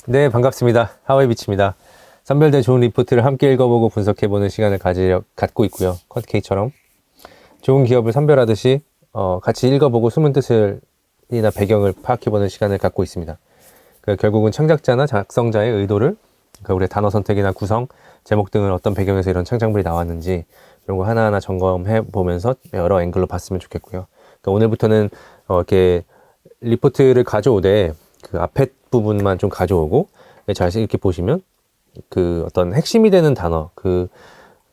네, 반갑습니다. 하와이비치입니다. 선별된 좋은 리포트를 함께 읽어보고 분석해보는 시간을 갖고 있고요. 쿼트케이처럼 좋은 기업을 선별하듯이 같이 읽어보고 숨은 뜻을이나 배경을 파악해보는 시간을 갖고 있습니다. 결국은 창작자나 작성자의 의도를 우리의 단어 선택이나 구성, 제목 등을 어떤 배경에서 이런 창작물이 나왔는지 이런 거 하나하나 점검해 보면서 여러 앵글로 봤으면 좋겠고요. 오늘부터는 이렇게 리포트를 가져오되 그 앞에 부분만 좀 가져오고 잘 이렇게 보시면 그 어떤 핵심이 되는 단어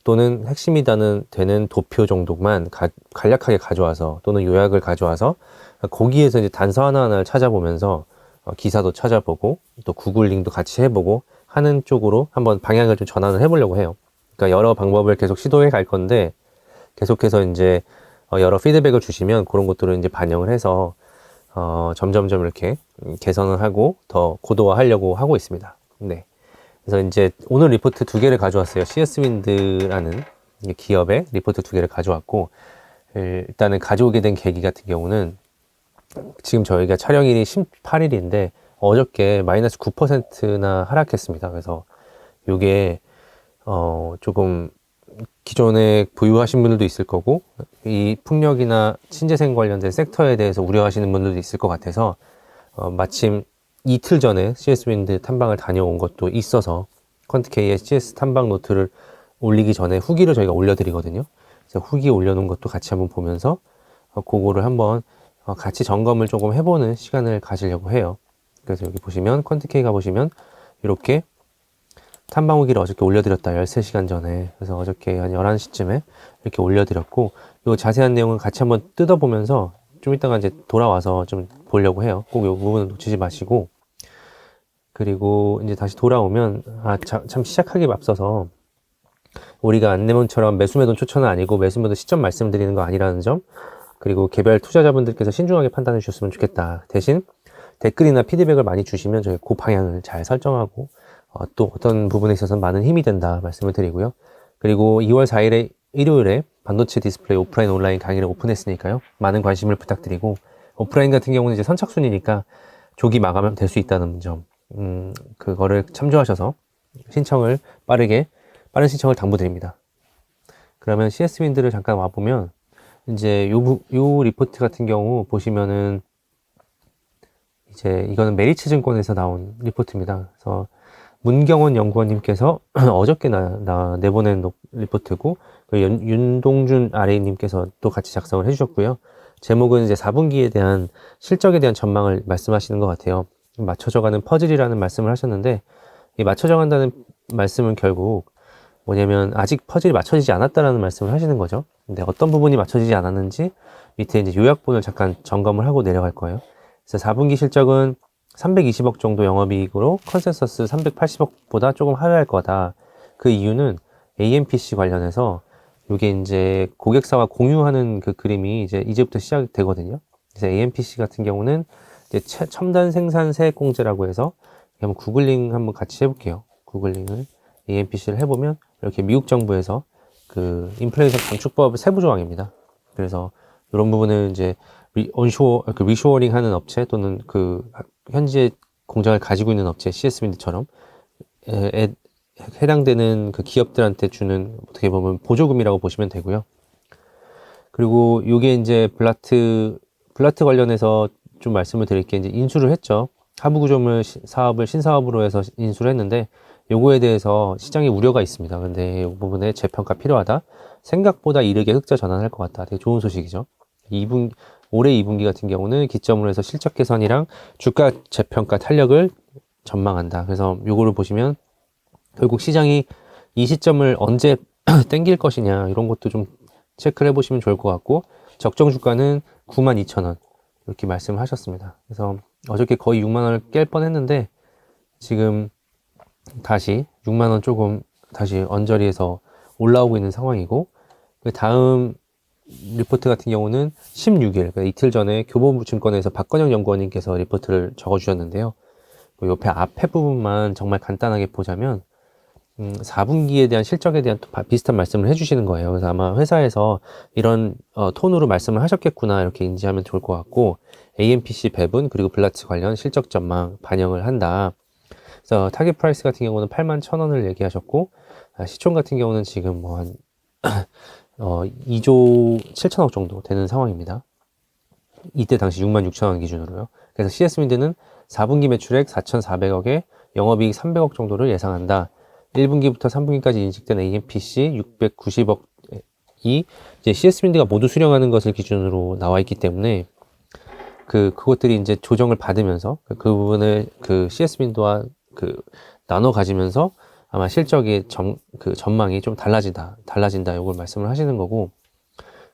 또는 핵심이 되는 도표 정도만 간략하게 가져와서 또는 요약을 가져와서 거기에서 이제 단서 하나하나를 찾아보면서 기사도 찾아보고 또 구글링도 같이 해보고 하는 쪽으로 한번 방향을 좀 전환을 해보려고 해요. 그러니까 여러 방법을 계속 시도해 갈 건데 계속해서 이제 여러 피드백을 주시면 그런 것들을 이제 반영을 해서 점점점 이렇게 개선을 하고 더 고도화하려고 하고 있습니다. 네. 그래서 이제 오늘 리포트 2개를 가져왔어요. CS윈드라는 기업의 리포트 2개를 가져왔고, 일단은 가져오게 된 계기 같은 경우는 지금 저희가 촬영일이 18일인데 어저께 마이너스 9%나 하락했습니다. 그래서 이게 조금 기존에 보유하신 분들도 있을 거고 이 풍력이나 신재생 관련된 섹터에 대해서 우려하시는 분들도 있을 것 같아서 마침 이틀 전에 CS윈드 탐방을 다녀온 것도 있어서 퀀트K의 CS 탐방 노트를 올리기 전에 후기를 저희가 올려드리거든요. 그래서 후기 올려놓은 것도 같이 한번 보면서 그거를 한번 같이 점검을 조금 해보는 시간을 가지려고 해요. 그래서 여기 보시면 퀀트K 가보시면 이렇게 탐방 후기를 어저께 올려드렸다. 13시간 전에. 그래서 어저께 한 11시쯤에 이렇게 올려드렸고 요 자세한 내용을 같이 한번 뜯어보면서 좀 이따가 이제 돌아와서 좀 보려고 해요. 꼭 요 부분은 놓치지 마시고, 그리고 이제 다시 돌아오면 참 시작하기에 앞서서 우리가 안내문처럼 매수매도 추천은 아니고 매수매도 시점 말씀드리는 거 아니라는 점, 그리고 개별 투자자분들께서 신중하게 판단해 주셨으면 좋겠다. 대신 댓글이나 피드백을 많이 주시면 저희 그 방향을 잘 설정하고 또 어떤 부분에 있어서는 많은 힘이 된다 말씀을 드리고요. 그리고 2월 4일에 일요일에 반도체 디스플레이 오프라인 온라인 강의를 오픈했으니까요. 많은 관심을 부탁드리고, 오프라인 같은 경우는 이제 선착순이니까 조기 마감하면 될 수 있다는 점, 그거를 참조하셔서 빠른 신청을 당부드립니다. 그러면 CS윈드를 잠깐 와보면 이제 요 리포트 같은 경우 보시면은 이제 이거는 메리츠 증권에서 나온 리포트입니다. 그래서 문경원 연구원님께서 어저께 내보낸 리포트고, 윤동준 RA님께서 또 같이 작성을 해주셨고요. 제목은 이제 4분기에 대한 실적에 대한 전망을 말씀하시는 것 같아요. 맞춰져가는 퍼즐이라는 말씀을 하셨는데, 이 맞춰져간다는 말씀은 결국 뭐냐면 아직 퍼즐이 맞춰지지 않았다라는 말씀을 하시는 거죠. 근데 어떤 부분이 맞춰지지 않았는지 밑에 이제 요약본을 잠깐 점검을 하고 내려갈 거예요. 그래서 4분기 실적은 320억 정도 영업이익으로 컨센서스 380억보다 조금 하회할 거다. 그 이유는 AMPC 관련해서 이게 이제 고객사와 공유하는 그 그림이 이제부터 시작되거든요. 그래서 AMPC 같은 경우는 이제 첨단 생산 세액 공제라고 해서 한번 구글링 한번 같이 해볼게요. 구글링을 AMPC를 해보면 이렇게 미국 정부에서 그 인플레이션 감축법 세부 조항입니다. 그래서 이런 부분을 이제 리쇼어링 하는 업체 또는 그 현재 공장을 가지고 있는 업체 CS윈드처럼 해당되는 그 기업들한테 주는 어떻게 보면 보조금이라고 보시면 되고요. 그리고 이게 이제 블라트 관련해서 좀 말씀을 드릴 게, 이제 인수를 했죠. 하부 구조물 사업을 신사업으로 해서 인수를 했는데 요거에 대해서 시장에 우려가 있습니다. 근데 이 부분에 재평가 필요하다. 생각보다 이르게 흑자 전환할 것 같다. 되게 좋은 소식이죠. 올해 2분기 같은 경우는 기점으로 해서 실적 개선이랑 주가 재평가 탄력을 전망한다. 그래서 요거를 보시면 결국 시장이 이 시점을 언제 땡길 것이냐 이런 것도 좀 체크를 해보시면 좋을 것 같고, 적정 주가는 92,000원 이렇게 말씀을 하셨습니다. 그래서 어저께 거의 6만원을 깰 뻔했는데 지금 다시 6만원 조금 다시 언저리에서 올라오고 있는 상황이고, 그 다음 리포트 같은 경우는 16일, 그러니까 이틀 전에 교보증권에서 박건영 연구원님께서 리포트를 적어주셨는데요. 그 옆에 앞에 부분만 정말 간단하게 보자면 4분기에 대한 실적에 대한 또 비슷한 말씀을 해주시는 거예요. 그래서 아마 회사에서 이런 톤으로 말씀을 하셨겠구나 이렇게 인지하면 좋을 것 같고, AMPC 배분 그리고 블라츠 관련 실적 전망 반영을 한다. 그래서 타겟 프라이스 같은 경우는 81,000원을 얘기하셨고, 시총 같은 경우는 지금 뭐 한 2조 7천억 정도 되는 상황입니다. 이때 당시 66,000원 기준으로요. 그래서 CS윈드는 4분기 매출액 4,400억에 영업이익 300억 정도를 예상한다. 1분기부터 3분기까지 인식된 AMPC 690억이 이제 CS윈드가 모두 수령하는 것을 기준으로 나와 있기 때문에 그것들이 이제 조정을 받으면서 그 부분을 그 CS윈드와 나눠 가지면서 아마 실적의 전망이 좀 달라진다 이걸 말씀을 하시는 거고,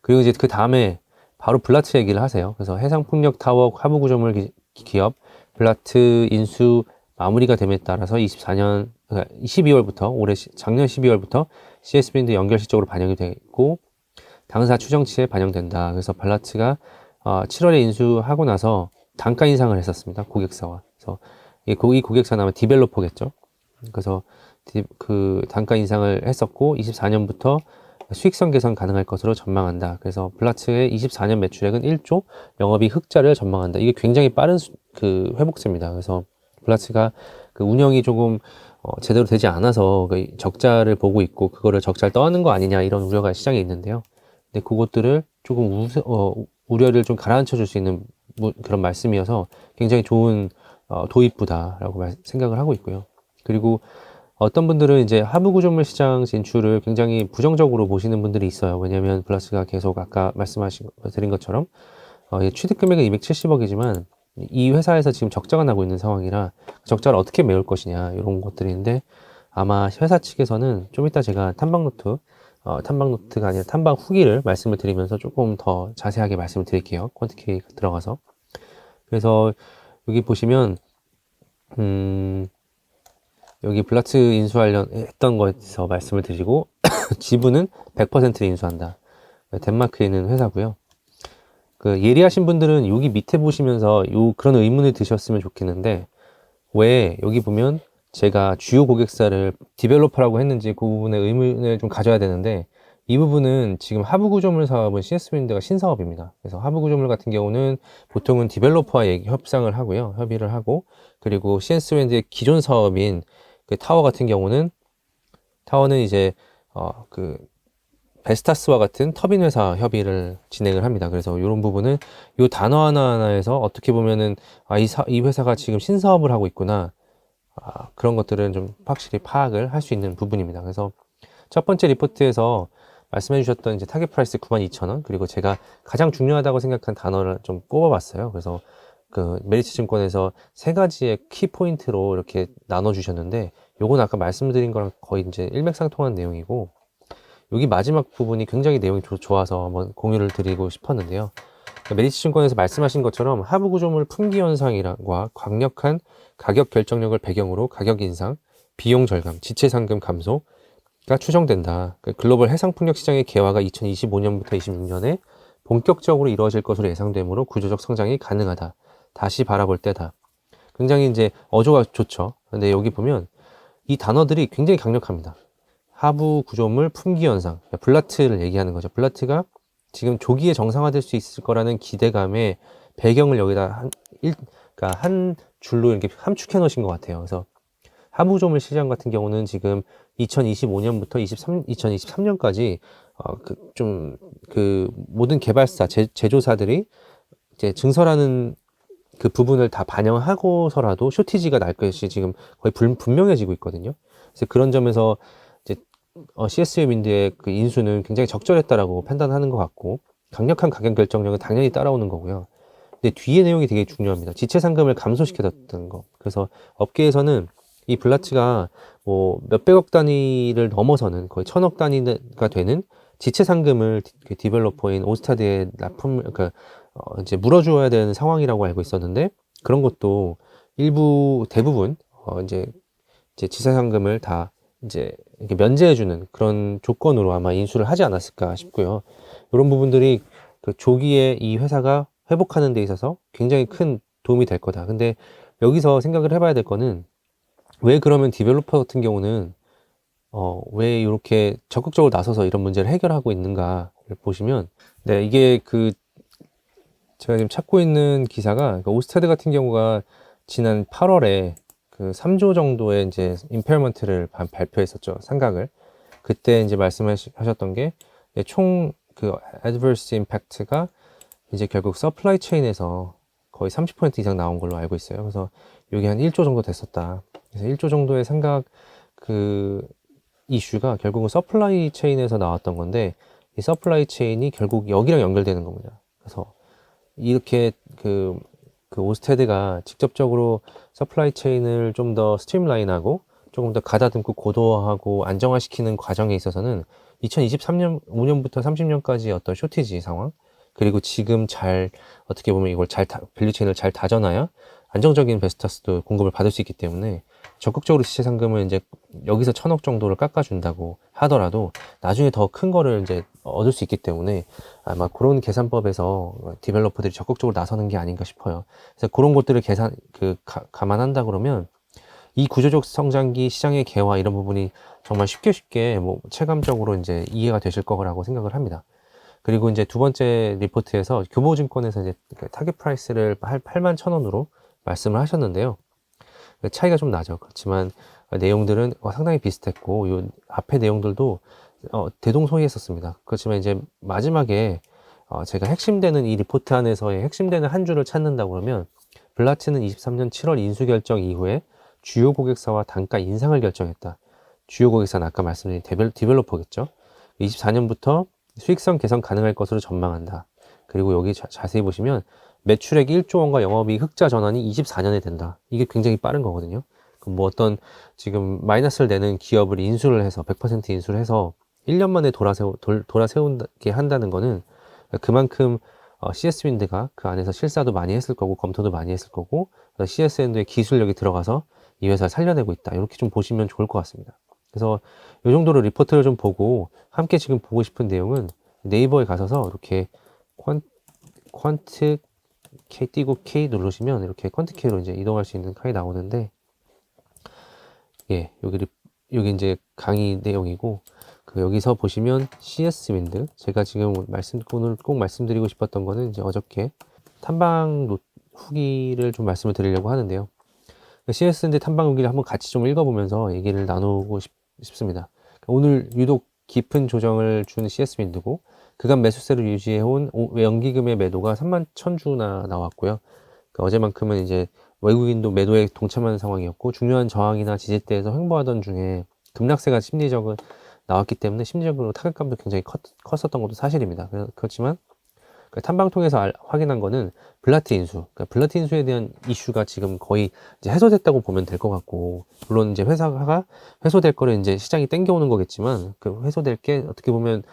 그리고 이제 그 다음에 바로 블라트 얘기를 하세요. 그래서 해상풍력 타워 하부 구조물 기업 블라트 인수 마무리가 됨에 따라서 24년 그러니까 12월부터 작년 12월부터 CS윈드 연결 실적으로 반영이 되고 당사 추정치에 반영된다. 그래서 블라트가 7월에 인수하고 나서 단가 인상을 했었습니다. 고객사와. 그래서 이 고객사는 아마 디벨로퍼겠죠. 그래서 그 단가 인상을 했었고 24년부터 수익성 개선 가능할 것으로 전망한다. 그래서 블라트의 24년 매출액은 1조, 영업이익 흑자를 전망한다. 이게 굉장히 빠른 회복세입니다. 그래서 블라트가 그 운영이 조금 제대로 되지 않아서 적자를 보고 있고 그거를 적자를 떠안는 거 아니냐 이런 우려가 시장에 있는데요. 근데 그것들을 조금 우려를 좀 가라앉혀 줄 수 있는 그런 말씀이어서 굉장히 좋은 도입부다라고 생각을 하고 있고요. 그리고 어떤 분들은 이제 하부 구조물 시장 진출을 굉장히 부정적으로 보시는 분들이 있어요. 왜냐하면 블라트가 계속 아까 드린 것처럼 취득 금액은 270억이지만 이 회사에서 지금 적자가 나고 있는 상황이라 적자를 어떻게 메울 것이냐 이런 것들인데, 아마 회사 측에서는 좀 이따 제가 탐방노트가 아니라 탐방 후기를 말씀을 드리면서 조금 더 자세하게 말씀을 드릴게요. 퀀티케이 들어가서. 그래서 여기 보시면 여기 블라트 인수했던 거에서 말씀을 드리고 지분은 100%를 인수한다. 덴마크에 있는 회사고요. 예리하신 분들은 여기 밑에 보시면서 그런 의문을 드셨으면 좋겠는데, 왜 여기 보면 제가 주요 고객사를 디벨로퍼라고 했는지 그 부분에 의문을 좀 가져야 되는데, 이 부분은 지금 하부 구조물 사업은 CS윈드가 신사업입니다. 그래서 하부 구조물 같은 경우는 보통은 디벨로퍼와 협상을 하고요. 협의를 하고, 그리고 CS윈드의 기존 사업인 타워 같은 경우는 이제 베스타스와 같은 터빈 회사 협의를 진행을 합니다. 그래서 이런 부분은 이 단어 하나하나에서 어떻게 보면은 이 회사가 지금 신사업을 하고 있구나, 그런 것들은 좀 확실히 파악을 할 수 있는 부분입니다. 그래서 첫 번째 리포트에서 말씀해 주셨던 이제 타겟 프라이스 92,000원, 그리고 제가 가장 중요하다고 생각한 단어를 좀 꼽아봤어요. 그래서 메리츠 증권에서 세 가지의 키 포인트로 이렇게 나눠 주셨는데, 요건 아까 말씀드린 거랑 거의 이제 일맥상통한 내용이고, 여기 마지막 부분이 굉장히 내용이 좋아서 한번 공유를 드리고 싶었는데요. 메리츠 증권에서 말씀하신 것처럼 하부 구조물 품귀 현상과 강력한 가격 결정력을 배경으로 가격 인상, 비용 절감, 지체 상금 감소가 추정된다. 글로벌 해상풍력 시장의 개화가 2025년부터 26년에 본격적으로 이루어질 것으로 예상되므로 구조적 성장이 가능하다. 다시 바라볼 때다. 굉장히 이제 어조가 좋죠. 근데 여기 보면 이 단어들이 굉장히 강력합니다. 하부 구조물 품귀 현상, 블라트를 얘기하는 거죠. 블라트가 지금 조기에 정상화될 수 있을 거라는 기대감의 배경을 여기다 그러니까 한 줄로 이렇게 함축해 놓으신 것 같아요. 그래서 하부 구조물 시장 같은 경우는 지금 2025년부터 2023년까지 모든 개발사, 제조사들이 이제 증설하는 그 부분을 다 반영하고서라도 쇼티지가 날 것이 지금 거의 분명해지고 있거든요. 그래서 그런 점에서 이제 CS윈드의 그 인수는 굉장히 적절했다라고 판단하는 것 같고, 강력한 가격 결정력은 당연히 따라오는 거고요. 근데 뒤에 내용이 되게 중요합니다. 지체 상금을 감소시켰다는 거. 그래서 업계에서는 이 블라츠가 뭐 몇백억 단위를 넘어서는 거의 천억 단위가 되는 지체 상금을 디벨로퍼인 오스타드에 이제 물어줘야 되는 상황이라고 알고 있었는데, 그런 것도 대부분 이제 지체 상금을 다 이제 이렇게 면제해주는 그런 조건으로 아마 인수를 하지 않았을까 싶고요. 이런 부분들이 조기에 이 회사가 회복하는 데 있어서 굉장히 큰 도움이 될 거다. 근데 여기서 생각을 해봐야 될 거는, 왜 그러면 디벨로퍼 같은 경우는 왜 이렇게 적극적으로 나서서 이런 문제를 해결하고 있는가를 보시면, 네, 이게 제가 지금 찾고 있는 기사가, 오스타드 같은 경우가 지난 8월에 그 3조 정도의 이제 임페어먼트를 발표했었죠. 상각을. 그때 이제 말씀하셨던 게 총 그 adverse impact가 이제 결국 서플라이 체인에서 거의 30% 이상 나온 걸로 알고 있어요. 그래서 이게 한 1조 정도 됐었다. 그래서 1조 정도의 상각 그 이슈가 결국은 서플라이 체인에서 나왔던 건데, 이 서플라이 체인이 결국 여기랑 연결되는 겁니다. 그래서 이렇게 그 오스테드가 직접적으로 서플라이 체인을 좀 더 스트림라인하고 조금 더 가다듬고 고도화하고 안정화시키는 과정에 있어서는 2023년 5년부터 30년까지 어떤 쇼티지 상황, 그리고 지금 잘 어떻게 보면 이걸 밸류체인을 잘 다져놔야 안정적인 베스터스도 공급을 받을 수 있기 때문에 적극적으로 시세 상금을 이제 여기서 1,000억 정도를 깎아준다고 하더라도 나중에 더 큰 거를 이제 얻을 수 있기 때문에 아마 그런 계산법에서 디벨로퍼들이 적극적으로 나서는 게 아닌가 싶어요. 그래서 그런 것들을 감안한다 그러면 이 구조적 성장기 시장의 개화 이런 부분이 정말 쉽게 뭐 체감적으로 이제 이해가 되실 거라고 생각을 합니다. 그리고 이제 두 번째 리포트에서 교보증권에서 이제 타겟 프라이스를 81,000원으로 말씀을 하셨는데요. 차이가 좀 나죠. 그렇지만 내용들은 상당히 비슷했고, 요 앞에 내용들도 대동소이했었습니다. 그렇지만 이제 마지막에 제가 핵심되는 이 리포트 안에서의 핵심되는 한 줄을 찾는다고 그러면, 블라츠는 23년 7월 인수결정 이후에 주요 고객사와 단가 인상을 결정했다. 주요 고객사는 아까 말씀드린 디벨로퍼겠죠. 24년부터 수익성 개선 가능할 것으로 전망한다. 그리고 여기 자세히 보시면 매출액 1조 원과 영업이익 흑자 전환이 24년에 된다. 이게 굉장히 빠른 거거든요. 뭐 어떤 지금 마이너스를 내는 기업을 인수를 해서 100% 인수를 해서 1년 만에 돌아세우게 한다는 거는 그만큼 CS윈드가 그 안에서 실사도 많이 했을 거고 검토도 많이 했을 거고 CS윈드의 기술력이 들어가서 이 회사를 살려내고 있다. 이렇게 좀 보시면 좋을 것 같습니다. 그래서 이 정도로 리포트를 좀 보고 함께 지금 보고 싶은 내용은 네이버에 가셔서 이렇게 퀀트 K 띄고 K 누르시면 이렇게 퀀트 K로 이제 이동할 수 있는 칸이 나오는데, 예, 여기 이제 강의 내용이고, 여기서 보시면 CS 윈드, 제가 지금 오늘 꼭 말씀드리고 싶었던 거는 이제 어저께 탐방 후기를 좀 말씀을 드리려고 하는데요. CS 윈드 탐방 후기를 한번 같이 좀 읽어보면서 얘기를 나누고 싶습니다. 오늘 유독 깊은 조정을 준 CS 윈드고, 그간 매수세를 유지해온 연기금의 매도가 31,000주나 나왔고요. 어제만큼은 이제 외국인도 매도에 동참하는 상황이었고, 중요한 저항이나 지지대에서 횡보하던 중에 급락세가 심리적으로 나왔기 때문에 심리적으로 타격감도 굉장히 컸었던 것도 사실입니다. 그렇지만 탐방 통해서 확인한 거는 블라트 인수, 블라트 인수에 대한 이슈가 지금 거의 이제 해소됐다고 보면 될 것 같고, 물론 이제 회사가 해소될 거를 이제 시장이 땡겨오는 거겠지만, 그 해소될 게 어떻게 보면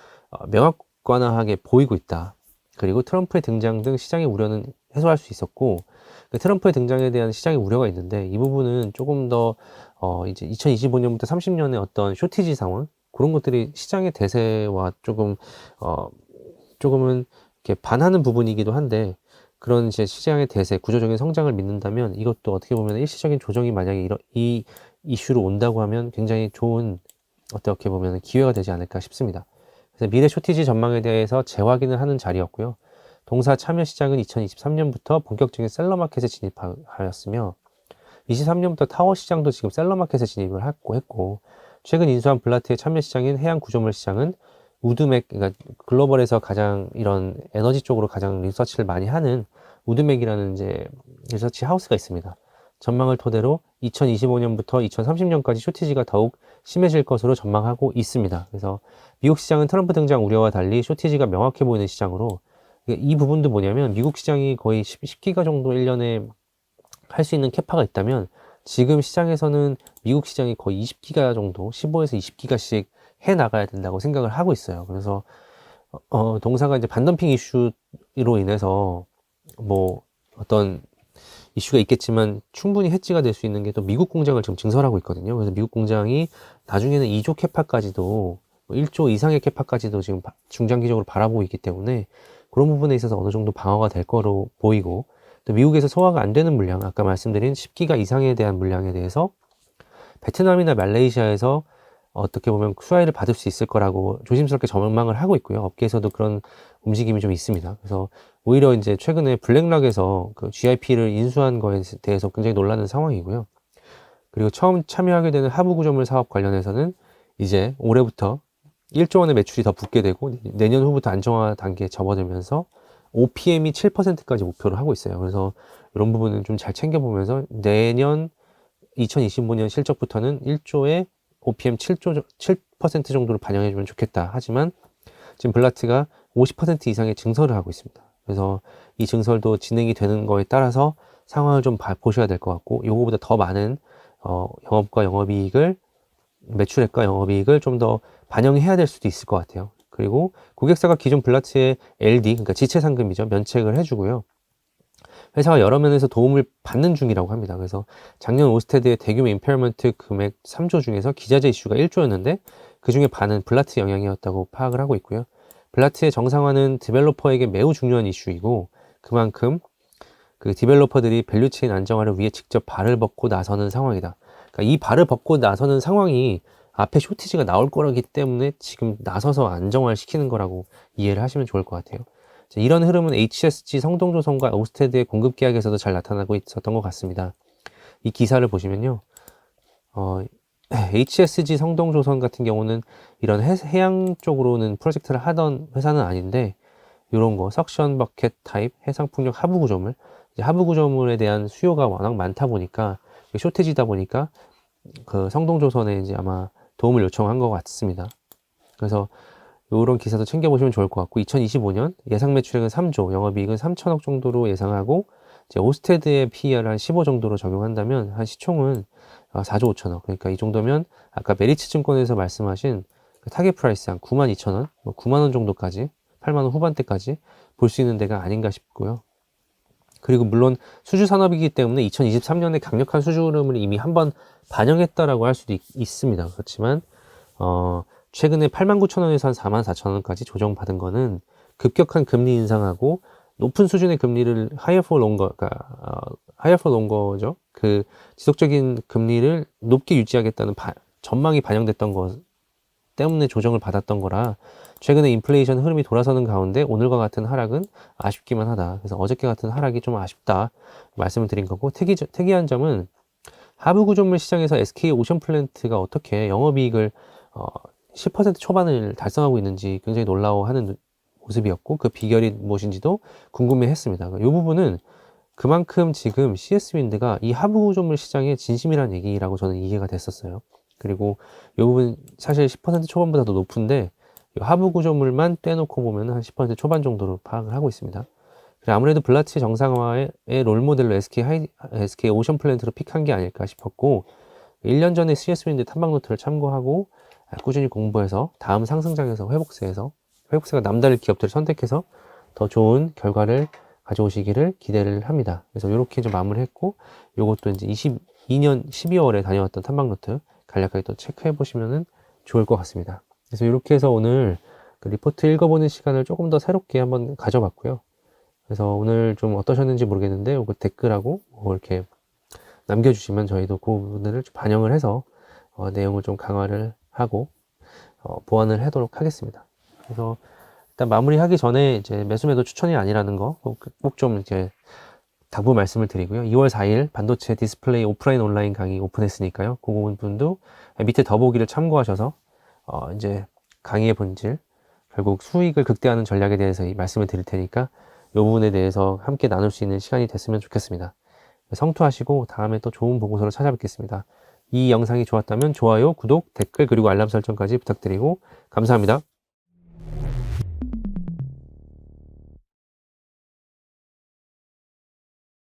명확관하게 보이고 있다. 그리고 트럼프의 등장 등 시장의 우려는 해소할 수 있었고, 트럼프의 등장에 대한 시장의 우려가 있는데, 이 부분은 조금 더 이제 2025년부터 30년의 어떤 쇼티지 상황, 그런 것들이 시장의 대세와 조금은 이렇게 반하는 부분이기도 한데, 그런 이제 시장의 대세, 구조적인 성장을 믿는다면 이것도 어떻게 보면 일시적인 조정이 만약에 이 이슈로 온다고 하면 굉장히 좋은 어떻게 보면 기회가 되지 않을까 싶습니다. 그래서 미래 쇼티지 전망에 대해서 재확인을 하는 자리였고요. 동사 참여 시장은 2023년부터 본격적인 셀러 마켓에 진입하였으며 23년부터 타워 시장도 지금 셀러 마켓에 진입을 했고, 최근 인수한 블라트의 참여 시장인 해양 구조물 시장은 우드맥, 그러니까 글로벌에서 가장 이런 에너지 쪽으로 가장 리서치를 많이 하는 우드맥이라는 이제 리서치 하우스가 있습니다. 전망을 토대로 2025년부터 2030년까지 쇼티지가 더욱 심해질 것으로 전망하고 있습니다. 그래서 미국 시장은 트럼프 등장 우려와 달리 쇼티지가 명확해 보이는 시장으로, 이 부분도 뭐냐면 미국 시장이 거의 10기가 정도 1년에 할 수 있는 캐파가 있다면, 지금 시장에서는 미국 시장이 거의 20기가 정도, 15에서 20기가씩 해 나가야 된다고 생각을 하고 있어요. 그래서 동사가 이제 반덤핑 이슈로 인해서 뭐 어떤 이슈가 있겠지만 충분히 해지가 될 수 있는 게 또 미국 공장을 지금 증설하고 있거든요. 그래서 미국 공장이 나중에는 2조 캐파까지도 1조 이상의 캐파까지도 지금 중장기적으로 바라보고 있기 때문에 그런 부분에 있어서 어느 정도 방어가 될 거로 보이고, 또 미국에서 소화가 안 되는 물량, 아까 말씀드린 10기가 이상에 대한 물량에 대해서 베트남이나 말레이시아에서 어떻게 보면 수혜를 받을 수 있을 거라고 조심스럽게 전망을 하고 있고요. 업계에서도 그런 움직임이 좀 있습니다. 그래서 오히려 이제 최근에 블랙락에서 그 GIP를 인수한 거에 대해서 굉장히 놀라는 상황이고요. 그리고 처음 참여하게 되는 하부 구조물 사업 관련해서는 이제 올해부터 1조 원의 매출이 더 붙게 되고 내년 후부터 안정화 단계에 접어들면서 OPM이 7%까지 목표를 하고 있어요. 그래서 이런 부분은 좀 잘 챙겨보면서 내년 2025년 실적부터는 1조에 OPM 7% 정도를 반영해주면 좋겠다. 하지만 지금 블라트가 50% 이상의 증설을 하고 있습니다. 그래서 이 증설도 진행이 되는 거에 따라서 상황을 좀 보셔야 될 것 같고, 요거보다 더 많은 영업과 영업이익을, 매출액과 영업이익을 좀 더 반영해야 될 수도 있을 것 같아요. 그리고 고객사가 기존 블라트의 LD, 그러니까 지체상금이죠. 면책을 해주고요. 회사가 여러 면에서 도움을 받는 중이라고 합니다. 그래서 작년 오스테드의 대규모 임페어먼트 금액 3조 중에서 기자재 이슈가 1조였는데 그 중에 반은 블라트 영향이었다고 파악을 하고 있고요. 블라트의 정상화는 디벨로퍼에게 매우 중요한 이슈이고 그만큼 그 디벨로퍼들이 밸류체인 안정화를 위해 직접 발을 벗고 나서는 상황이다. 그러니까 이 발을 벗고 나서는 상황이 앞에 쇼티지가 나올 거라기 때문에 지금 나서서 안정화를 시키는 거라고 이해를 하시면 좋을 것 같아요. 이런 흐름은 HSG 성동조선과 오스테드의 공급 계약에서도 잘 나타나고 있었던 것 같습니다. 이 기사를 보시면요. HSG 성동조선 같은 경우는 이런 해양 쪽으로는 프로젝트를 하던 회사는 아닌데 이런 거 석션 버켓 타입 해상 풍력 하부 구조물, 하부 구조물에 대한 수요가 워낙 많다 보니까 쇼티지다 보니까 그 성동조선에 이제 아마 도움을 요청한 것 같습니다. 그래서 이런 기사도 챙겨보시면 좋을 것 같고 2025년 예상 매출액은 3조, 영업이익은 3천억 정도로 예상하고 이제 오스테드의 PER 한 15 정도로 적용한다면 한 시총은 4조 5천억. 그러니까 이 정도면 아까 메리츠 증권에서 말씀하신 그 타겟 프라이스 한 9만 2천 원, 9만 원 정도까지 8만 원 후반대까지 볼 수 있는 데가 아닌가 싶고요. 그리고 물론 수주 산업이기 때문에 2023년에 강력한 수주 흐름을 이미 한번 반영했다라고 할 수도 있습니다. 그렇지만 최근에 8만 9천 원에서 한 4만 4천 원까지 조정받은 거는 급격한 금리 인상하고 높은 수준의 금리를 higher for longer죠. 그 지속적인 금리를 높게 유지하겠다는 전망이 반영됐던 것 때문에 조정을 받았던 거라 최근에 인플레이션 흐름이 돌아서는 가운데 오늘과 같은 하락은 아쉽기만 하다. 그래서 어저께 같은 하락이 좀 아쉽다 말씀을 드린 거고 특이한 점은 하부 구조물 시장에서 SK 오션플랜트가 어떻게 영업이익을 10% 초반을 달성하고 있는지 굉장히 놀라워하는 모습이었고 그 비결이 무엇인지도 궁금해했습니다. 이 부분은 그만큼 지금 CS 윈드가 이 하부 구조물 시장의 진심이라는 얘기라고 저는 이해가 됐었어요. 그리고 이 부분 사실 10% 초반보다 더 높은데 하부 구조물만 떼놓고 보면 한 10% 초반 정도로 파악을 하고 있습니다. 아무래도 블라치 정상화의 롤모델로 SK 오션 플랜트로 픽한 게 아닐까 싶었고 1년 전에 CS 윈드 탐방 노트를 참고하고 꾸준히 공부해서 다음 상승장에서 회복세가 남다를 기업들을 선택해서 더 좋은 결과를 가져오시기를 기대를 합니다. 그래서 이렇게 좀 마무리했고 요것도 이제 22년 12월에 다녀왔던 탐방 노트 간략하게 또 체크해 보시면 좋을 것 같습니다. 그래서 이렇게 해서 오늘 그 리포트 읽어보는 시간을 조금 더 새롭게 한번 가져봤고요. 그래서 오늘 좀 어떠셨는지 모르겠는데 요거 댓글하고 뭐 이렇게 남겨주시면 저희도 그 부분을 좀 반영을 해서 내용을 좀 강화를 하고 보완을 하도록 하겠습니다. 그래서 일단 마무리하기 전에 이제 매수매도 추천이 아니라는 거 꼭 좀 이제 당부 말씀을 드리고요. 2월 4일 반도체 디스플레이 오프라인 온라인 강의 오픈했으니까요. 그 부분도 밑에 더보기를 참고하셔서 이제 강의의 본질, 결국 수익을 극대화하는 전략에 대해서 말씀을 드릴 테니까 이 부분에 대해서 함께 나눌 수 있는 시간이 됐으면 좋겠습니다. 성투하시고 다음에 또 좋은 보고서로 찾아뵙겠습니다. 이 영상이 좋았다면 좋아요, 구독, 댓글 그리고 알람 설정까지 부탁드리고 감사합니다.